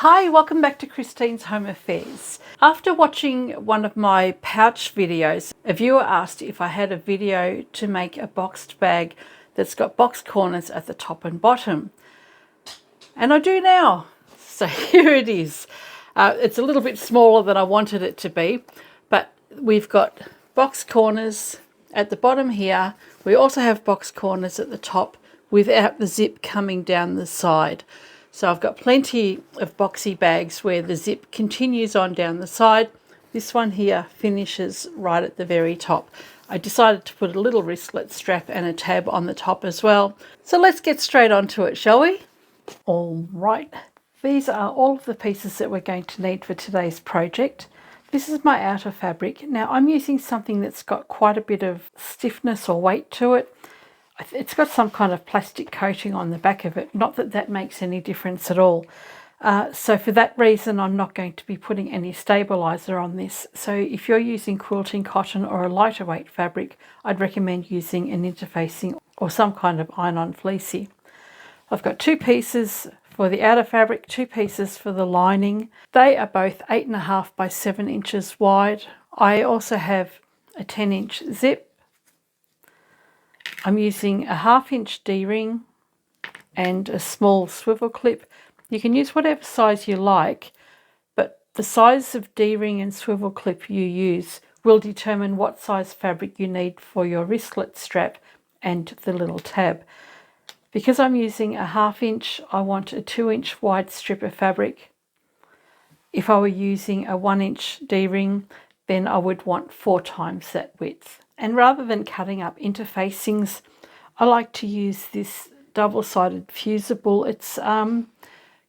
Hi, welcome back to Christine's Home Affairs. After watching one of my pouch videos, a viewer asked if I had a video to make a boxed bag that's got box corners at the top and bottom. And I do now. So here it is. It's a little bit smaller than I wanted it to be, but we've got box corners at the bottom here. We also have box corners at the top without the zip coming down the side. So I've got plenty of Boxy bags where the zip continues on down the side. This one here finishes right at the very top. I decided to put a little wristlet strap and a tab on the top as well. So let's get straight onto it, shall we? All right, these are all of the pieces that we're going to need for today's project. This is my outer fabric. Now I'm using something that's got quite a bit of stiffness or weight to it. It's got some kind of plastic coating on the back of it. Not that that makes any difference at all. So for that reason, I'm not going to be putting any stabilizer on this. So if you're using quilting cotton or a lighter weight fabric, I'd recommend using an interfacing or some kind of iron-on fleecy. I've got 2 pieces for the outer fabric, 2 pieces for the lining. They are both 8.5 by 7 inches wide. I also have a 10-inch zip. I'm using a 1/2 inch D-ring and a small swivel clip. You can use whatever size you like, but the size of D-ring and swivel clip you use will determine what size fabric you need for your wristlet strap and the little tab. Because I'm using a 1/2 inch, I want a 2-inch wide strip of fabric. If I were using a 1-inch D-ring, then I would want 4 times that width. And rather than cutting up interfacings, I like to use this double-sided fusible. It's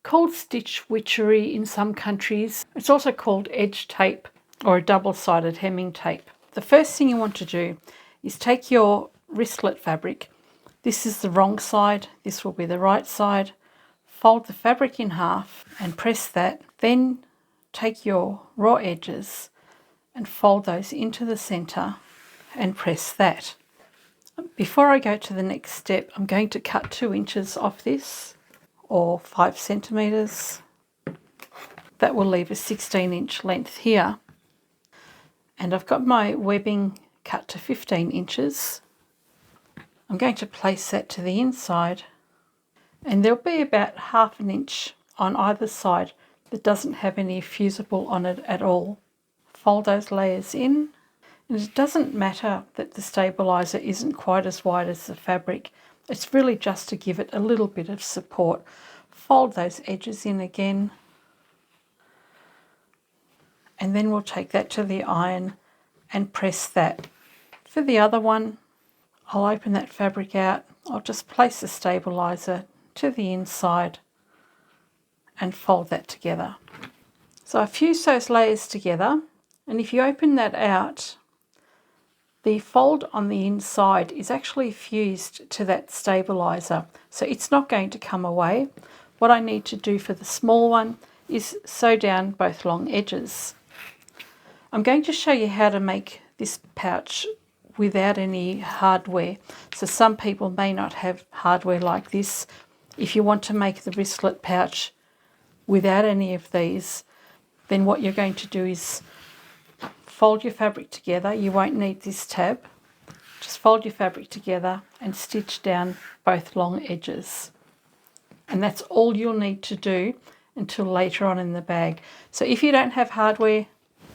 called stitch witchery in some countries. It's also called edge tape or a double-sided hemming tape. The first thing you want to do is take your wristlet fabric. This is the wrong side, this will be the right side. Fold the fabric in half and press that. Then take your raw edges and fold those into the center and press that. Before I go to the next step, I'm going to cut 2 inches off this, or 5 centimeters. That will leave a 16-inch length here. And I've got my webbing cut to 15 inches. I'm going to place that to the inside, and there'll be about 1/2 inch on either side that doesn't have any fusible on it at all. Fold those layers in. And it doesn't matter that the stabilizer isn't quite as wide as the fabric. It's really just to give it a little bit of support. Fold those edges in again. And then we'll take that to the iron and press that. For the other one, I'll open that fabric out. I'll just place the stabilizer to the inside and fold that together. So I fuse those layers together, and if you open that out, the fold on the inside is actually fused to that stabilizer, so it's not going to come away. What I need to do for the small one is sew down both long edges. I'm going to show you how to make this pouch without any hardware. So some people may not have hardware like this. If you want to make the wristlet pouch without any of these, then what you're going to do is fold your fabric together. You won't need this tab. Just fold your fabric together and stitch down both long edges. And that's all you'll need to do until later on in the bag. So if you don't have hardware,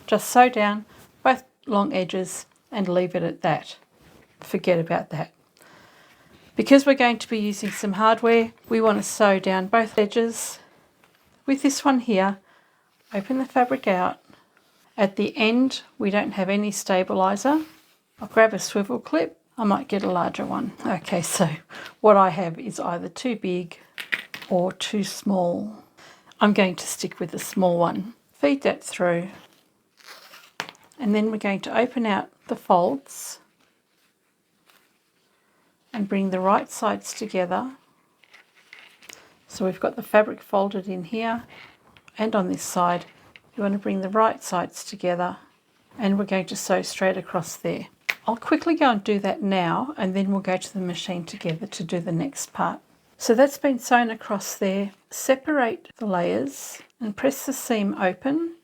just sew down both long edges and leave it at that. Forget about that. Because we're going to be using some hardware, we want to sew down both edges. With this one here, open the fabric out. At the end, we don't have any stabilizer. I'll grab a swivel clip. I might get a larger one. Okay, so what I have is either too big or too small. I'm going to stick with the small one. Feed that through. And then we're going to open out the folds and bring the right sides together. So we've got the fabric folded in here and on this side. You want to bring the right sides together, and we're going to sew straight across there. I'll quickly go and do that now, and then we'll go to the machine together to do the next part. So that's been sewn across there. Separate the layers and press the seam open.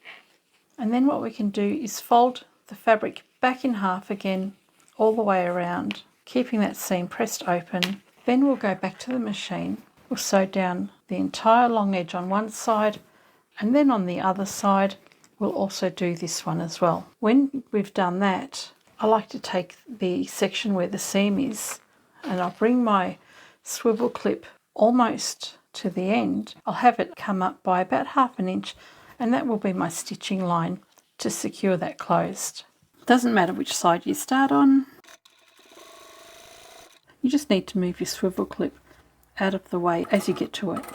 And then what we can do is fold the fabric back in half again, all the way around, keeping that seam pressed open. Then we'll go back to the machine. We'll sew down the entire long edge on one side, and then on the other side, we'll also do this one as well. When we've done that, I like to take the section where the seam is, and I'll bring my swivel clip almost to the end. I'll have it come up by about 1/2 inch, and that will be my stitching line to secure that closed. Doesn't matter which side you start on. You just need to move your swivel clip out of the way as you get to it.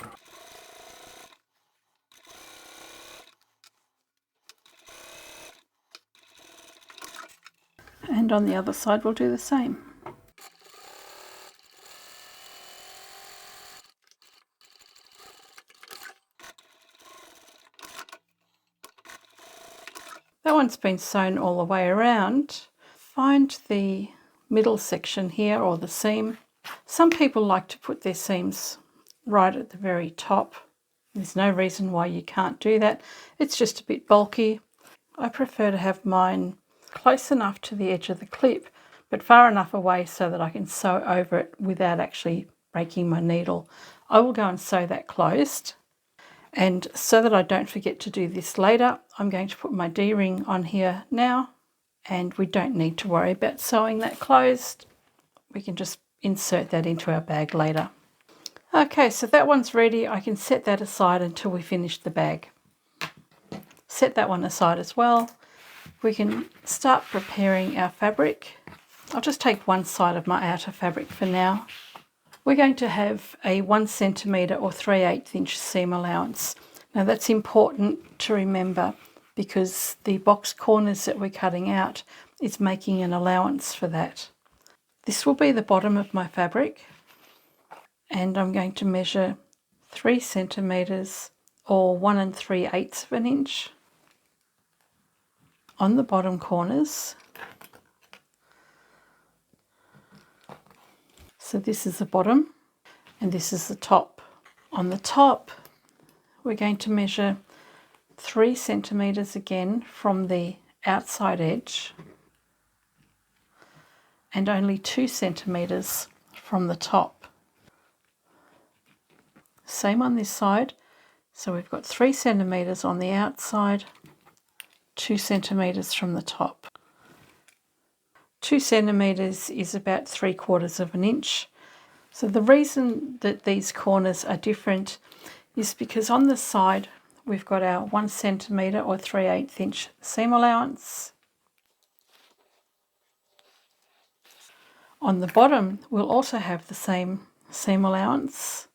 And on the other side we'll do the same. That one's been sewn all the way around. Find the middle section here, or the seam. Some people like to put their seams right at the very top. There's no reason why you can't do that. It's just a bit bulky. I prefer to have mine close enough to the edge of the clip, but far enough away so that I can sew over it without actually breaking my needle. I will go and sew that closed. And so that I don't forget to do this later, I'm going to put my D-ring on here now, and we don't need to worry about sewing that closed. We can just insert that into our bag later. Okay, so that one's ready. I can set that aside until we finish the bag. Set that one aside as well. We can start preparing our fabric. I'll just take one side of my outer fabric for now. We're going to have a 1 centimetre or 3/8 inch seam allowance. Now that's important to remember because the box corners that we're cutting out is making an allowance for that. This will be the bottom of my fabric, and I'm going to measure 3 centimetres or 1 3/8 of an inch on the bottom corners. So this is the bottom and this is the top. On the top, we're going to measure 3 centimetres again from the outside edge and only 2 centimetres from the top. Same on this side. So we've got 3 centimetres on the outside, 2 centimetres from the top. 2 centimetres is about 3/4 of an inch. So the reason that these corners are different is because on the side we've got our 1 centimetre or 3/8 inch seam allowance. On the bottom we'll also have the same seam allowance.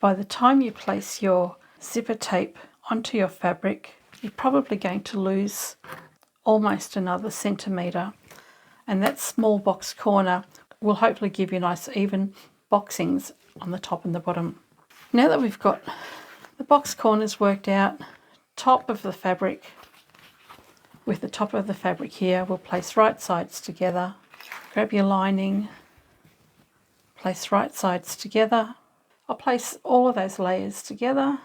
By the time you place your zipper tape onto your fabric, you're probably going to lose almost another centimetre, and that small box corner will hopefully give you nice even boxings on the top and the bottom. Now that we've got the box corners worked out, top of the fabric with the top of the fabric here, we'll place right sides together. Grab your lining, place right sides together. I'll place all of those layers together.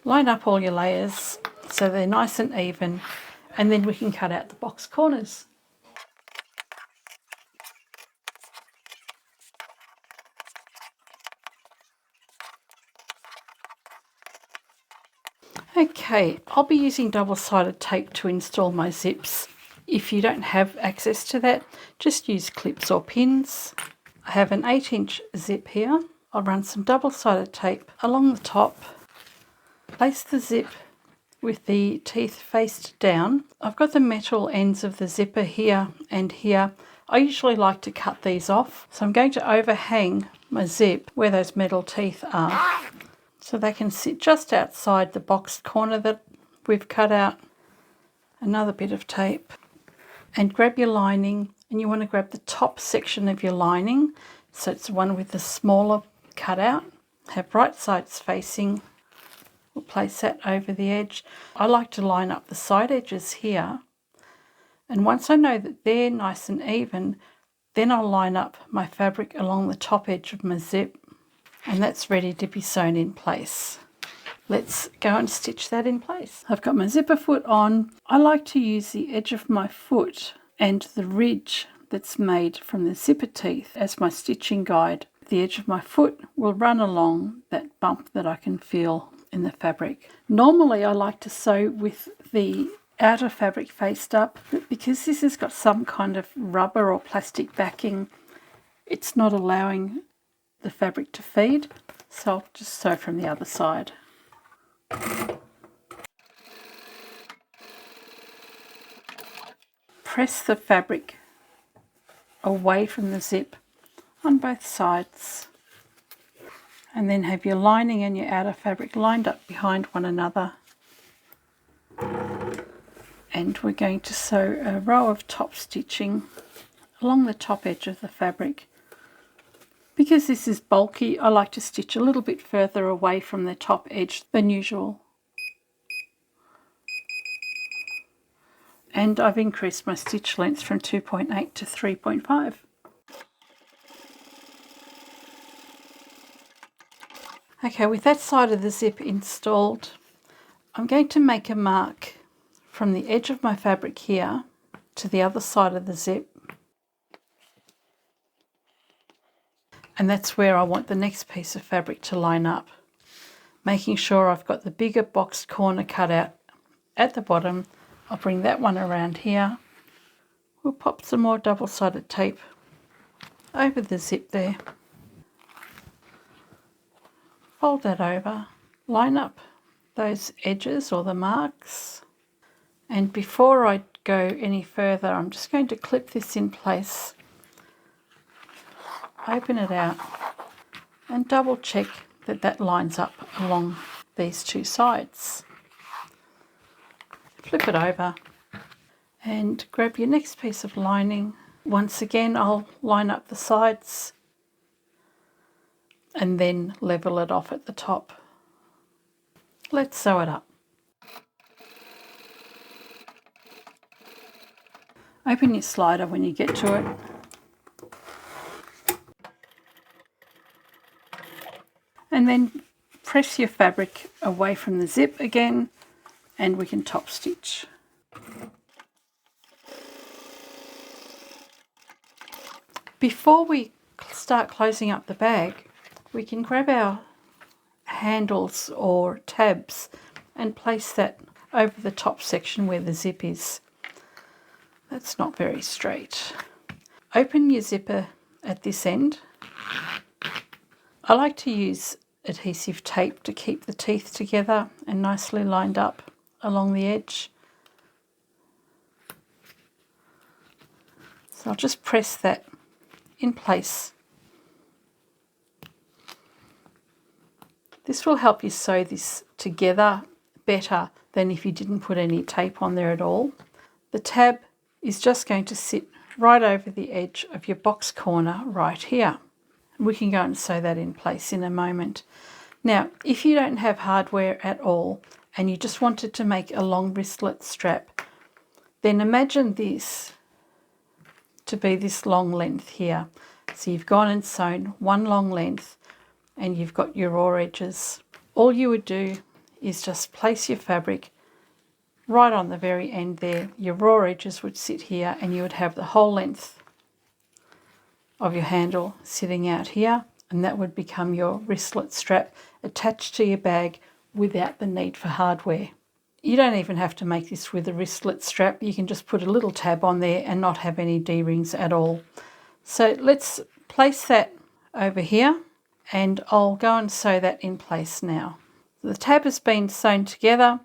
Line up all your layers so they're nice and even, and then we can cut out the box corners. Okay, I'll be using double-sided tape to install my zips. If you don't have access to that, just use clips or pins. I have an 8-inch zip here. I'll run some double-sided tape along the top. Place the zip with the teeth faced down. I've got the metal ends of the zipper here and here. I usually like to cut these off, so I'm going to overhang my zip where those metal teeth are, so they can sit just outside the boxed corner that we've cut out. Another bit of tape. And grab your lining, and you want to grab the top section of your lining, so it's the one with the smaller cutout. Have right sides facing. We'll place that over the edge. I like to line up the side edges here, and once I know that they're nice and even, Then I'll line up my fabric along the top edge of my zip, and that's ready to be sewn in place. Let's go and stitch that in place. I've got my zipper foot on. I like to use the edge of my foot and the ridge that's made from the zipper teeth as my stitching guide. The edge of my foot will run along that bump that I can feel in the fabric. Normally I like to sew with the outer fabric faced up, but because this has got some kind of rubber or plastic backing, it's not allowing the fabric to feed, so I'll just sew from the other side. Press the fabric away from the zip on both sides, and then have your lining and your outer fabric lined up behind one another. And we're going to sew a row of top stitching along the top edge of the fabric. Because this is bulky, I like to stitch a little bit further away from the top edge than usual. And I've increased my stitch length from 2.8 to 3.5. Okay, with that side of the zip installed, I'm going to make a mark from the edge of my fabric here to the other side of the zip. And that's where I want the next piece of fabric to line up, making sure I've got the bigger boxed corner cut out at the bottom. I'll bring that one around here. We'll pop some more double-sided tape over the zip there. Fold that over, line up those edges or the marks. And before I go any further, I'm just going to clip this in place, open it out, and double check that that lines up along these two sides. Flip it over and grab your next piece of lining. Once again, I'll line up the sides and then level it off at the top. Let's sew it up. Open your slider when you get to it. And then press your fabric away from the zip again, and we can top stitch. Before we start closing up the bag, we can grab our handles or tabs and place that over the top section where the zip is. That's not very straight. Open your zipper at this end. I like to use adhesive tape to keep the teeth together and nicely lined up along the edge. So I'll just press that in place. This will help you sew this together better than if you didn't put any tape on there at all. The tab is just going to sit right over the edge of your box corner right here. We can go and sew that in place in a moment. Now, if you don't have hardware at all and you just wanted to make a long wristlet strap, then imagine this to be this long length here. So you've gone and sewn one long length and you've got your raw edges. All you would do is just place your fabric right on the very end there. Your raw edges would sit here and you would have the whole length of your handle sitting out here, and that would become your wristlet strap attached to your bag without the need for hardware. You don't even have to make this with a wristlet strap. You can just put a little tab on there and not have any D-rings at all. So let's place that over here and I'll go and sew that in place now. The tab has been sewn together.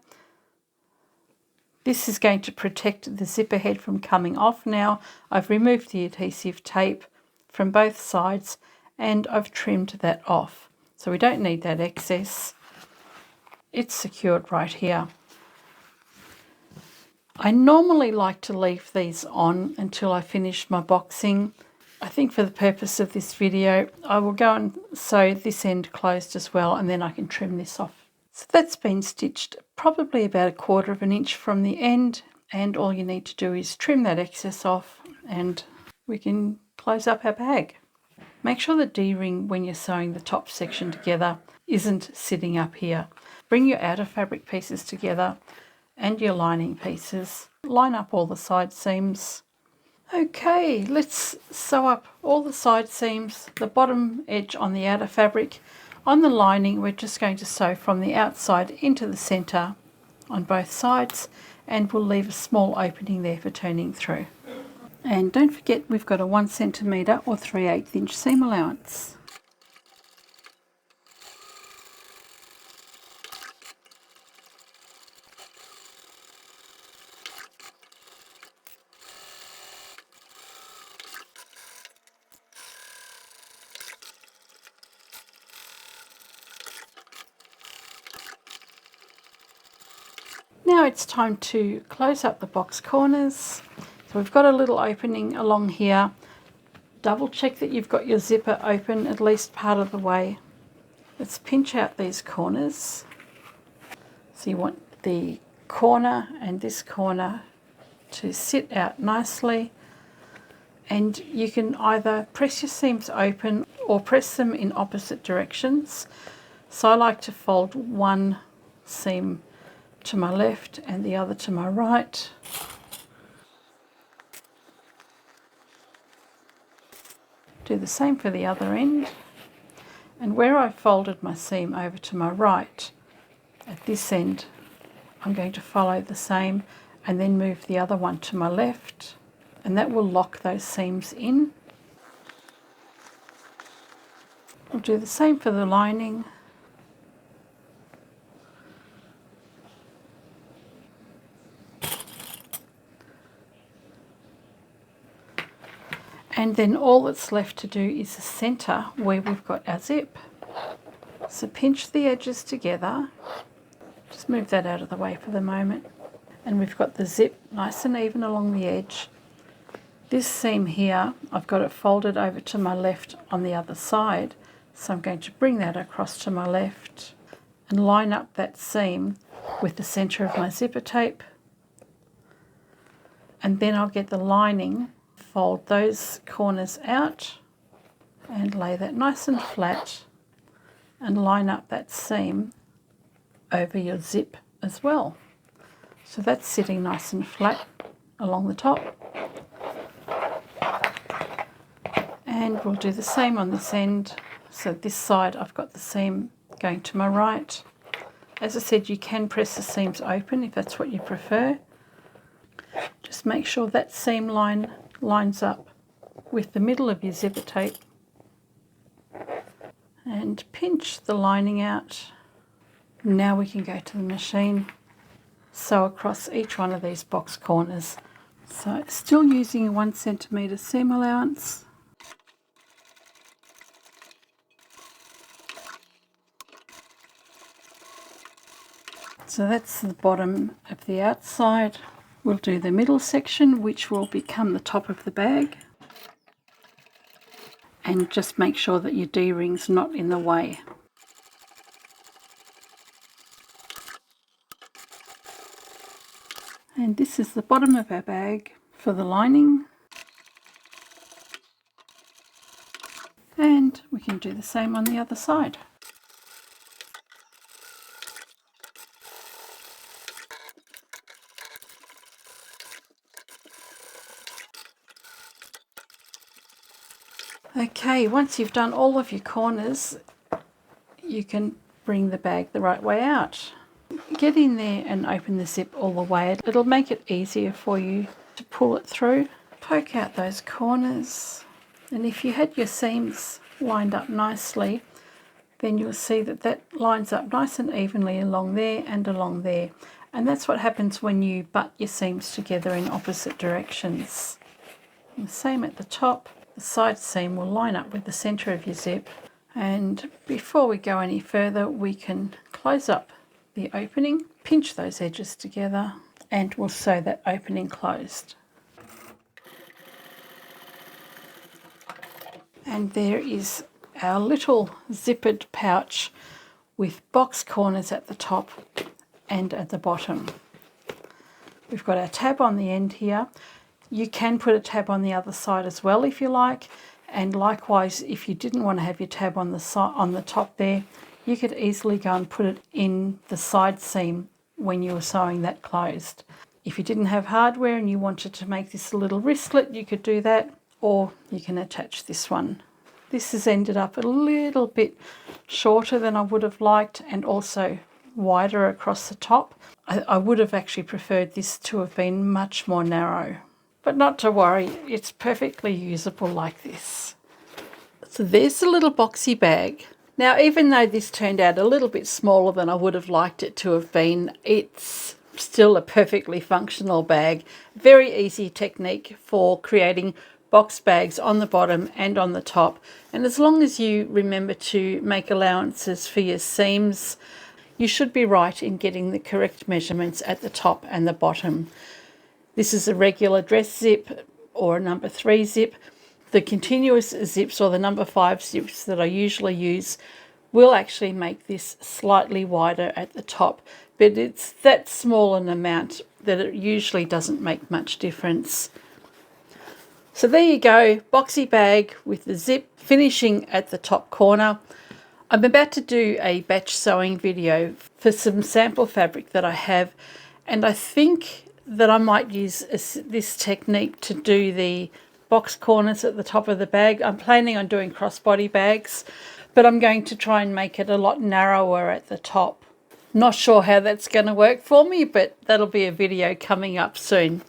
This is going to protect the zipper head from coming off now. I've removed the adhesive tape from both sides and I've trimmed that off. So we don't need that excess. It's secured right here. I normally like to leave these on until I finish my boxing. I think for the purpose of this video, I will go and sew this end closed as well, and then I can trim this off. So that's been stitched probably about 1/4 of an inch from the end, and all you need to do is trim that excess off and we can close up our bag. Make sure the D-ring, when you're sewing the top section together, isn't sitting up here. Bring your outer fabric pieces together and your lining pieces. Line up all the side seams. Okay, let's sew up all the side seams, the bottom edge on the outer fabric. On the lining, we're just going to sew from the outside into the centre on both sides, and we'll leave a small opening there for turning through. And don't forget, we've got a 1 centimetre or 3/8 inch seam allowance. Now it's time to close up the box corners. So we've got a little opening along here. Double check that you've got your zipper open at least part of the way. Let's pinch out these corners. So you want the corner and this corner to sit out nicely, and you can either press your seams open or press them in opposite directions. So I like to fold one seam to my left and the other to my right. Do the same for the other end, and where I folded my seam over to my right at this end, I'm going to follow the same and then move the other one to my left, and that will lock those seams in. We'll do the same for the lining. And then all that's left to do is the centre where we've got our zip. So pinch the edges together. Just move that out of the way for the moment. And we've got the zip nice and even along the edge. This seam here, I've got it folded over to my left on the other side. So I'm going to bring that across to my left and line up that seam with the centre of my zipper tape. And then I'll get the lining, fold those corners out and lay that nice and flat and line up that seam over your zip as well. So that's sitting nice and flat along the top. And we'll do the same on this end. So this side I've got the seam going to my right. As I said, you can press the seams open if that's what you prefer. Just make sure that seam line lines up with the middle of your zipper tape, and pinch the lining out. Now we can go to the machine, sew across each one of these box corners. So still using a 1 centimetre seam allowance. So that's the bottom of the outside. We'll do the middle section, which will become the top of the bag. And just make sure that your D-ring's not in the way. And this is the bottom of our bag for the lining. And we can do the same on the other side. Okay, once you've done all of your corners, you can bring the bag the right way out. Get in there and open the zip all the way. It'll make it easier for you to pull it through. Poke out those corners, and if you had your seams lined up nicely, then you'll see that that lines up nice and evenly along there and along there. And that's what happens when you butt your seams together in opposite directions. And the same at the top. The side seam will line up with the centre of your zip. And before we go any further, we can close up the opening, pinch those edges together, and we'll sew that opening closed. And there is our little zippered pouch with box corners at the top and at the bottom. We've got our tab on the end here. You can put a tab on the other side as well if you like, and likewise if you didn't want to have your tab on the side, on the top there, you could easily go and put it in the side seam when you were sewing that closed. If you didn't have hardware and you wanted to make this a little wristlet, you could do that, or you can attach this one. This has ended up a little bit shorter than I would have liked, and also wider across the top. I would have actually preferred this to have been much more narrow. But not to worry, it's perfectly usable like this. So there's the little boxy bag. Now, even though this turned out a little bit smaller than I would have liked it to have been, it's still a perfectly functional bag. Very easy technique for creating box bags on the bottom and on the top. And as long as you remember to make allowances for your seams, you should be right in getting the correct measurements at the top and the bottom. This is a regular dress zip or a number 3 zip. The continuous zips or the number 5 zips that I usually use will actually make this slightly wider at the top, but it's that small an amount that it usually doesn't make much difference. So there you go, boxy bag with the zip finishing at the top corner. I'm about to do a batch sewing video for some sample fabric that I have, and I think that I might use this technique to do the box corners at the top of the bag. I'm planning on doing crossbody bags, but I'm going to try and make it a lot narrower at the top. Not sure how that's going to work for me, but that'll be a video coming up soon.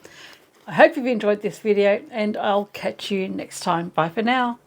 I hope you've enjoyed this video, and I'll catch you next time. Bye for now.